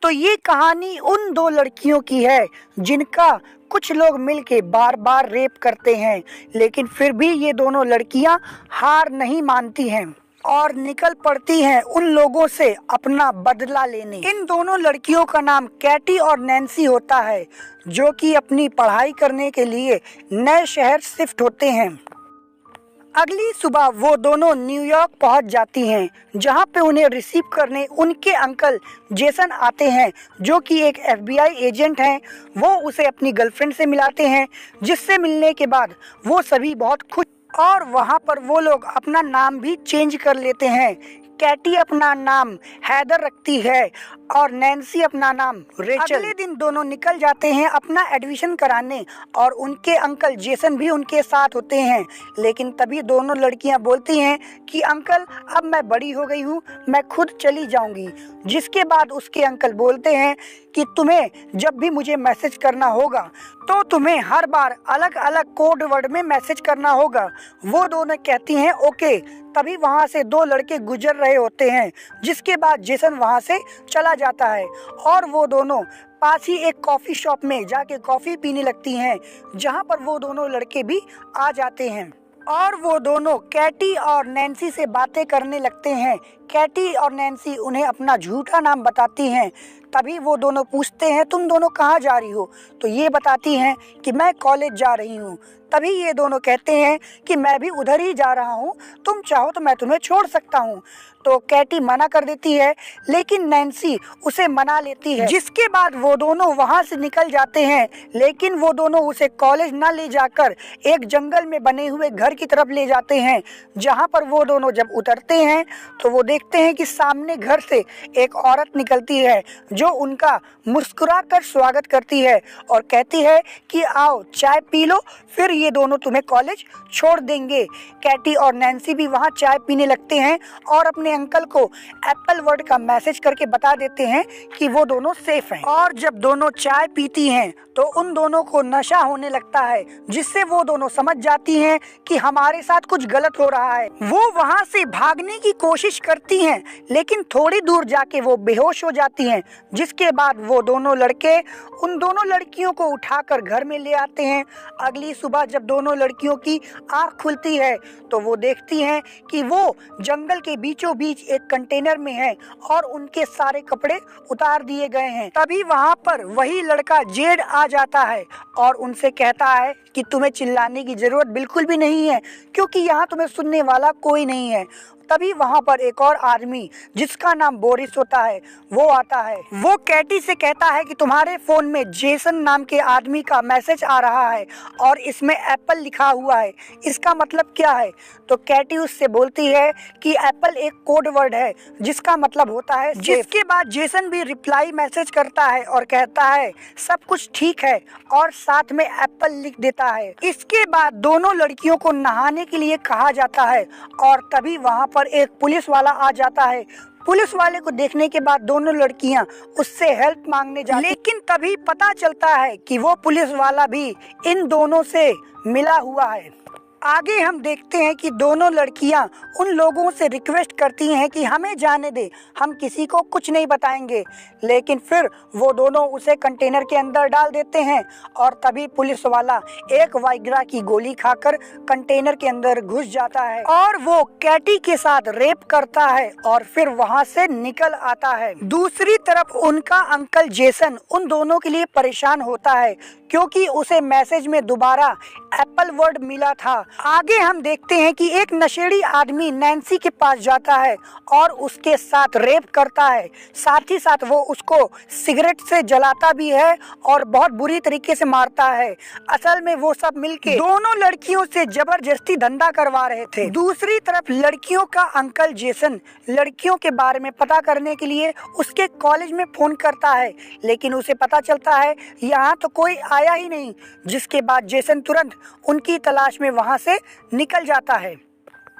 तो ये कहानी उन दो लड़कियों की है जिनका कुछ लोग मिलके बार बार रेप करते हैं, लेकिन फिर भी ये दोनों लड़कियां हार नहीं मानती हैं और निकल पड़ती हैं उन लोगों से अपना बदला लेने। इन दोनों लड़कियों का नाम कैटी और नैन्सी होता है, जो कि अपनी पढ़ाई करने के लिए नए शहर शिफ्ट होते हैं। अगली सुबह वो दोनों न्यूयॉर्क पहुंच जाती हैं, जहां पे उन्हें रिसीव करने उनके अंकल जेसन आते हैं, जो कि एक FBI एजेंट हैं। वो उसे अपनी गर्लफ्रेंड से मिलाते हैं, जिससे मिलने के बाद वो सभी बहुत खुश और वहां पर वो लोग अपना नाम भी चेंज कर लेते हैं। कैटी अपना नाम हैदर रखती है और नैन्सी अपना नाम रेचल। अगले दिन दोनों निकल जाते हैं अपना एडमिशन कराने और उनके अंकल जेसन भी उनके साथ होते हैं। लेकिन तभी दोनों लड़कियां बोलती हैं कि अंकल, अब मैं बड़ी हो गई हूँ, मैं खुद चली जाऊंगी। जिसके बाद उसके अंकल बोलते हैं कि तुम्हें जब भी मुझे मैसेज करना होगा तो तुम्हें हर बार अलग अलग कोड वर्ड में मैसेज करना होगा। वो दोनों कहती हैं ओके। तभी वहाँ से दो लड़के गुजर रहे होते हैं, जिसके बाद जेसन वहाँ से चला जाता है और वो दोनों पास ही एक कॉफ़ी शॉप में जाके कॉफ़ी पीने लगती हैं, जहाँ पर वो दोनों लड़के भी आ जाते हैं और वो दोनों कैटी और नैन्सी से बातें करने लगते हैं। कैटी और नैन्सी उन्हें अपना झूठा नाम बताती हैं। तभी वो दोनों पूछते हैं तुम दोनों कहाँ जा रही हो, तो ये बताती हैं कि मैं कॉलेज जा रही हूँ। तभी ये दोनों कहते हैं कि मैं भी उधर ही जा रहा हूँ, तुम चाहो तो मैं तुम्हें छोड़ सकता हूँ। तो कैटी मना कर देती है, लेकिन नैन्सी उसे मना लेती है। जिसके बाद वो दोनों वहाँ से निकल जाते हैं, लेकिन वो दोनों उसे कॉलेज ना ले जाकर एक जंगल में बने हुए घर की तरफ ले जाते हैं, जहाँ पर वो दोनों जब उतरते हैं तो वो देखते हैं कि सामने घर से एक औरत निकलती है, जो उनका मुस्कुरा कर स्वागत करती है और कहती है कि आओ चाय पी लो, फिर ये दोनों तुम्हें कॉलेज छोड़ देंगे। कैटी और नैन्सी भी वहाँ चाय पीने लगते हैं और अपने अंकल को एप्पल वर्ड का मैसेज करके बता देते हैं कि वो दोनों सेफ हैं। और जब दोनों चाय पीती हैं तो उन दोनों को नशा होने लगता है, जिससे वो दोनों समझ जाती हैं कि हमारे साथ कुछ गलत हो रहा है। वो वहाँ से भागने की कोशिश करती हैं, लेकिन थोड़ी दूर जाके वो बेहोश हो जाती हैं। जिसके बाद वो दोनों लड़के उन दोनों लड़कियों को उठाकर घर में ले आते हैं। अगली सुबह जब दोनों लड़कियों की आँख खुलती है तो वो देखती हैं कि वो जंगल के बीचों बीच एक कंटेनर में है और उनके सारे कपड़े उतार दिए गए हैं। तभी वहाँ पर वही लड़का जेड आ जाता है और उनसे कहता है कि तुम्हें चिल्लाने की जरूरत बिल्कुल भी नहीं है, क्योंकि यहाँ तुम्हें सुनने वाला कोई नहीं है। तभी वहाँ पर एक और आदमी जिसका नाम बोरिस होता है वो आता है। वो कैटी से कहता है कि तुम्हारे फोन में जेसन नाम के आदमी का मैसेज आ रहा है और इसमें एप्पल लिखा हुआ है, इसका मतलब क्या है? तो कैटी उससे बोलती है कि एप्पल एक कोड वर्ड है जिसका मतलब होता है। जिसके बाद जेसन भी रिप्लाई मैसेज करता है और कहता है सब कुछ ठीक है और साथ में एप्पल लिख देता है। इसके बाद दोनों लड़कियों को नहाने के लिए कहा जाता है और तभी वहाँ पर एक पुलिस वाला आ जाता है। पुलिस वाले को देखने के बाद दोनों लड़कियां उससे हेल्प मांगने जाती, लेकिन तभी पता चलता है कि वो पुलिस वाला भी इन दोनों से मिला हुआ है। आगे हम देखते हैं कि दोनों लड़कियां उन लोगों से रिक्वेस्ट करती हैं कि हमें जाने दे, हम किसी को कुछ नहीं बताएंगे। लेकिन फिर वो दोनों उसे कंटेनर के अंदर डाल देते हैं और तभी पुलिस वाला एक वाइग्रा की गोली खाकर कंटेनर के अंदर घुस जाता है और वो कैटी के साथ रेप करता है और फिर वहां से निकल आता है। दूसरी तरफ उनका अंकल जेसन उन दोनों के लिए परेशान होता है, क्योंकि उसे मैसेज में दोबारा एप्पल वर्ड मिला था। आगे हम देखते हैं कि एक नशेड़ी आदमी नैन्सी के पास जाता है और उसके साथ रेप करता है। साथ ही साथ वो उसको सिगरेट से जलाता भी है और बहुत बुरी तरीके से मारता है। असल में वो सब मिलके दोनों लड़कियों से जबरदस्ती धंधा करवा रहे थे। दूसरी तरफ लड़कियों का अंकल जेसन लड़कियों के बारे में पता करने के लिए उसके कॉलेज में फोन करता है, लेकिन उसे पता चलता है यहाँ तो कोई आया ही नहीं। जिसके बाद जेसन तुरंत उनकी तलाश में वहां से निकल जाता है।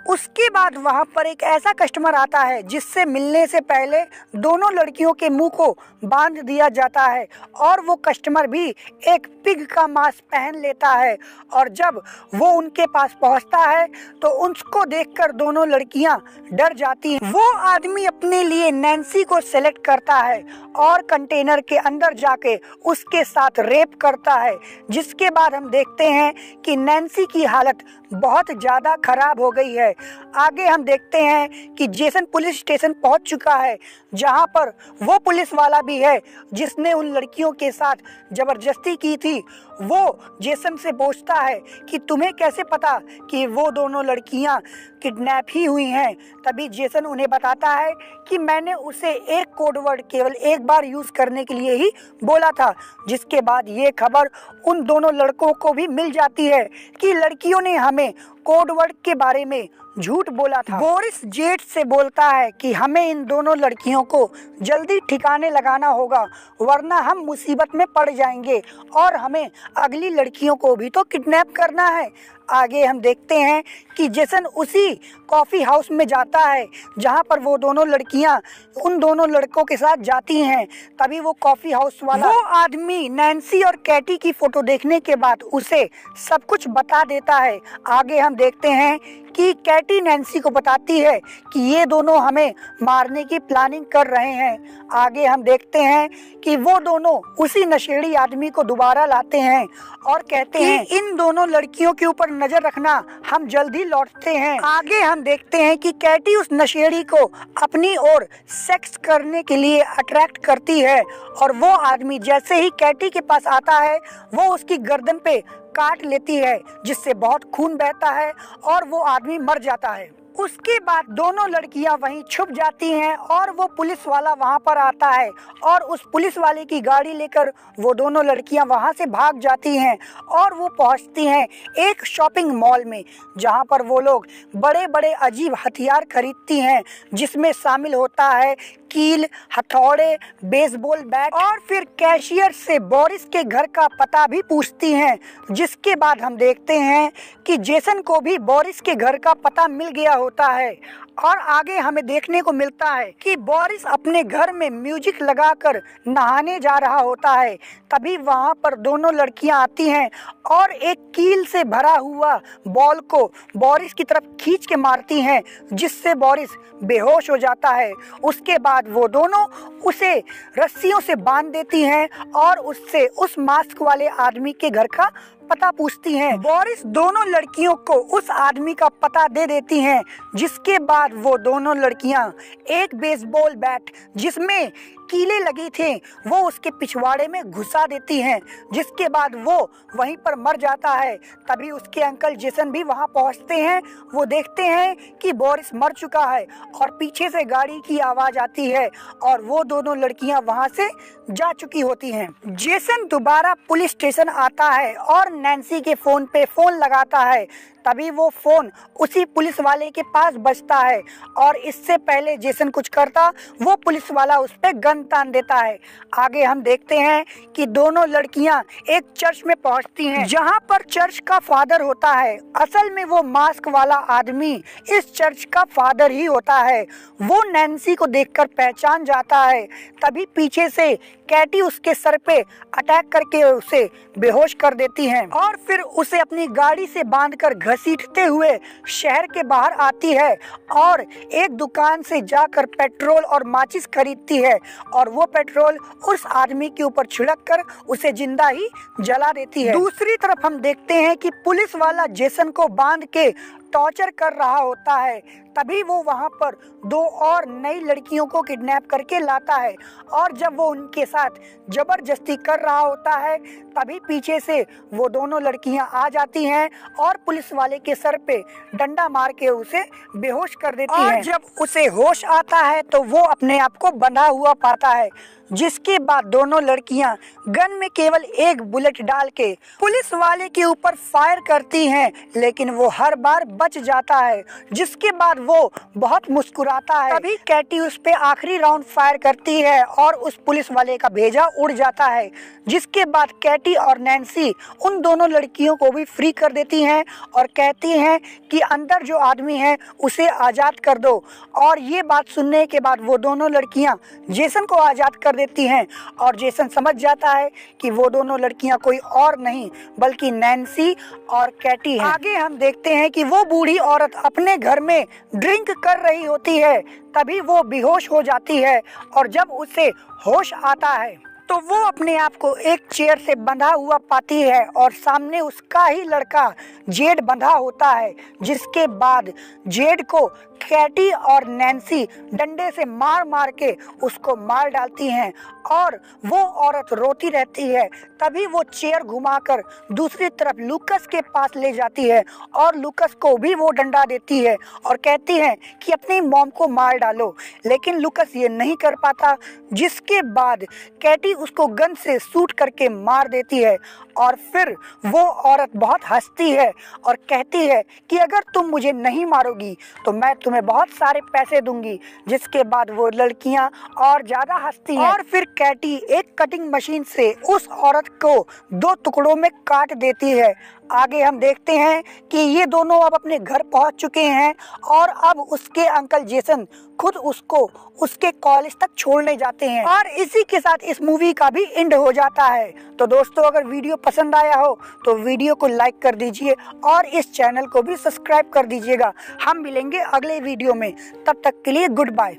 उसके बाद वहाँ पर एक ऐसा कस्टमर आता है जिससे मिलने से पहले दोनों लड़कियों के मुंह को बांध दिया जाता है और वो कस्टमर भी एक पिग का मांस पहन लेता है। और जब वो उनके पास पहुँचता है तो उसको देखकर दोनों लड़कियां डर जाती हैं। वो आदमी अपने लिए नैन्सी को सेलेक्ट करता है और कंटेनर के अंदर जाके उसके साथ रेप करता है, जिसके बाद हम देखते हैं कि नैन्सी की हालत बहुत ज़्यादा खराब हो गई है। आगे हम देखते हैं कि जेसन पुलिस स्टेशन पहुंच चुका है, जहां पर वो पुलिस वाला भी है जिसने उन लड़कियों के साथ ज़बरदस्ती की थी। वो जेसन से पूछता है कि तुम्हें कैसे पता कि वो दोनों लड़कियां किडनैप ही हुई हैं। तभी जेसन उन्हें बताता है कि मैंने उसे एक कोड वर्ड केवल एक बार यूज़ करने के लिए ही बोला था, जिसके बाद ये खबर उन दोनों लड़कों को भी मिल जाती है कि लड़कियों ने हमें कोड वर्ड के बारे में झूठ बोला था। बोरिस जेट से बोलता है कि हमें इन दोनों लड़कियों को जल्दी ठिकाने लगाना होगा, वरना हम मुसीबत में पड़ जाएंगे और हमें अगली लड़कियों को भी तो किडनैप करना है। आगे हम देखते हैं कि जेसन उसी कॉफ़ी हाउस में जाता है जहां पर वो दोनों लड़कियां उन दोनों लड़कों के साथ जाती हैं। तभी वो कॉफ़ी हाउस वाला वो आदमी नैन्सी और कैटी की फ़ोटो देखने के बाद उसे सब कुछ बता देता है। आगे हम देखते हैं कि कैटी नैन्सी को बताती है कि ये दोनों हमें मारने की प्लानिंग कर रहे हैं। आगे हम देखते हैं कि वो दोनों उसी नशेड़ी आदमी को दोबारा लाते हैं और कहते हैं इन दोनों लड़कियों के ऊपर नजर रखना, हम जल्दी लौटते हैं। आगे हम देखते हैं कि कैटी उस नशेड़ी को अपनी ओर सेक्स करने के लिए अट्रैक्ट करती है और वो आदमी जैसे ही कैटी के पास आता है वो उसकी गर्दन पे काट लेती है, जिससे बहुत खून बहता है और वो आदमी मर जाता है। उसके बाद दोनों लड़कियां वहीं छुप जाती हैं और वो पुलिस वाला वहां पर आता है और उस पुलिस वाले की गाड़ी लेकर वो दोनों लड़कियां वहां से भाग जाती हैं और वो पहुंचती हैं एक शॉपिंग मॉल में, जहां पर वो लोग बड़े बड़े अजीब हथियार खरीदती हैं, जिसमें शामिल होता है कील, हथौड़े, बेसबॉल बैट और फिर कैशियर से बोरिस के घर का पता भी पूछती हैं। जिसके बाद हम देखते हैं कि जेसन को भी बोरिस के घर का पता मिल गया होता है और आगे हमें देखने को मिलता है कि बोरिस अपने घर में म्यूजिक लगाकर नहाने जा रहा होता है। तभी वहां पर दोनों लड़कियां आती हैं और एक कील से भरा हुआ बॉल को बोरिस की तरफ खींच के मारती हैं, जिससे बोरिस बेहोश हो जाता है। उसके बाद वो दोनों उसे रस्सियों से बांध देती हैं और उससे उस मास्क वाले आदमी के घर का पता पूछती हैं। बोरिस दोनों लड़कियों को उस आदमी का पता दे देती हैं, जिसके बाद वो दोनों लड़कियां एक बेसबॉल बैट जिसमें कीले लगी थे वो उसके पिछवाड़े में घुसा देती हैं, जिसके बाद वो वहीं पर मर जाता है। तभी उसके अंकल जेसन भी वहां पहुंचते हैं। वो देखते हैं कि बोरिस मर चुका है और पीछे से गाड़ी की आवाज़ आती है और वो दोनों लड़कियां वहां से जा चुकी होती हैं। जेसन दोबारा पुलिस स्टेशन आता है और नैन्सी के फ़ोन पे फ़ोन लगाता है। तभी वो फ़ोन उसी पुलिस वाले के पास बजता है और इससे पहले जेसन कुछ करता वो पुलिस वाला उस पर गन तान देता है। आगे हम देखते हैं कि दोनों लड़कियां एक चर्च में पहुंचती हैं, जहां पर चर्च का फादर होता है। असल में वो मास्क वाला आदमी इस चर्च का फादर ही होता है। वो नैन्सी को देखकर पहचान जाता है। तभी पीछे से कैटी उसके सर पे अटैक करके उसे बेहोश कर देती हैं और फिर उसे अपनी गाड़ी से बांधकर घसीटते हुए शहर के बाहर आती है और एक दुकान से जाकर पेट्रोल और माचिस खरीदती है और वो पेट्रोल उस आदमी के ऊपर छिड़क कर उसे जिंदा ही जला देती है। दूसरी तरफ हम देखते हैं कि पुलिस वाला जेसन को बांध के टॉर्चर कर रहा होता है। तभी वो वहां पर दो और नई लड़कियों को किडनैप करके लाता है और जब वो उनके साथ जबरदस्ती कर रहा होता है तभी पीछे से वो दोनों लड़कियां आ जाती हैं और पुलिस वाले के सर पे डंडा मार के उसे बेहोश कर देती हैं। जब उसे होश आता है तो वो अपने आप को बंधा हुआ पाता है। जिसके बाद दोनों लड़कियां गन में केवल एक बुलेट डाल के पुलिस वाले के ऊपर फायर करती हैं, लेकिन वो हर बार बच जाता है। जिसके बाद वो बहुत मुस्कुराता है। तभी कैटी उस पे आखिरी राउंड फायर करती है और उस पुलिस वाले का भेजा उड़ जाता है। जिसके बाद कैटी और नैन्सी उन दोनों लड़कियों को भी फ्री कर देती हैं और कहती हैं कि अंदर जो आदमी है उसे आज़ाद कर दो। और ये बात सुनने के बाद वो दोनों लड़कियां जेसन को आज़ाद कर देती हैं और जेसन समझ जाता है कि वो दोनों लड़कियां कोई और नहीं बल्कि नैन्सी और कैटी हैं। आगे हम देखते हैं कि वो बूढ़ी औरत अपने घर में ड्रिंक कर रही होती है। तभी वो बेहोश हो जाती है और जब उसे होश आता है तो वो अपने आप को एक चेयर से बंधा हुआ पाती है और सामने उसका ही लड़का जेड बंधा होता है। जिसके बाद जेड को कैटी और नैन्सी डंडे से मार मार के उसको मार डालती हैं और वो औरत रोती रहती है। तभी वो चेयर घुमाकर दूसरी तरफ लूकस के पास ले जाती है और लूकस को भी वो डंडा देती है और कहती है कि अपनी मॉम को मार डालो, लेकिन लूकस ये नहीं कर पाता। जिसके बाद कैटी उसको गन से शूट करके मार देती है और फिर वो औरत बहुत हंसती है और कहती है कि अगर तुम मुझे नहीं मारोगी तो मैं तुम्हें बहुत सारे पैसे दूंगी। जिसके बाद वो लड़कियां और ज़्यादा हंसती हैं और फिर कैटी एक कटिंग मशीन से उस औरत को 2 टुकड़ों में काट देती है। आगे हम देखते हैं कि ये दोनों अब अपने घर पहुंच चुके हैं और अब उसके अंकल जेसन खुद उसको उसके कॉलेज तक छोड़ने जाते हैं और इसी के साथ इस मूवी का भी एंड हो जाता है। तो दोस्तों, अगर वीडियो पसंद आया हो तो वीडियो को लाइक कर दीजिए और इस चैनल को भी सब्सक्राइब कर दीजिएगा। हम मिलेंगे अगले वीडियो में, तब तक के लिए गुड बाय।